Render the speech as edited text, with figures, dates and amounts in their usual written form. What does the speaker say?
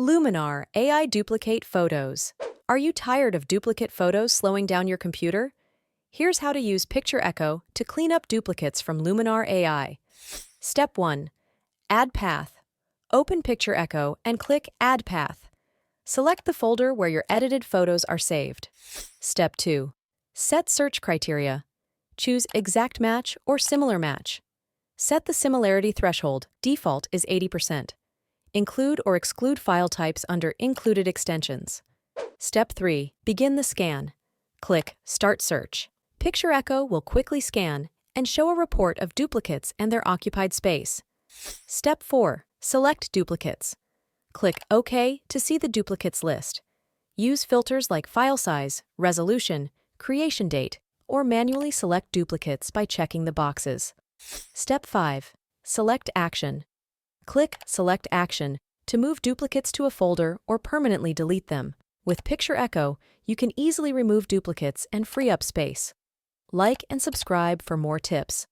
Luminar AI Duplicate Photos. Are you tired of duplicate photos slowing down your computer? Here's how to use PictureEcho to clean up duplicates from Luminar AI. Step 1. Add path. Open PictureEcho and click Add Path. Select the folder where your edited photos are saved. Step 2. Set search criteria. Choose Exact Match or Similar Match. Set the similarity threshold. Default is 80%. Include or exclude file types under Included Extensions. Step 3. Begin the scan. Click Start Search. PictureEcho will quickly scan and show a report of duplicates and their occupied space. Step 4. Select duplicates. Click OK to see the duplicates list. Use filters like file size, resolution, creation date, or manually select duplicates by checking the boxes. Step 5. Select Action. Click Select Action to move duplicates to a folder or permanently delete them. With PictureEcho, you can easily remove duplicates and free up space. Like and subscribe for more tips.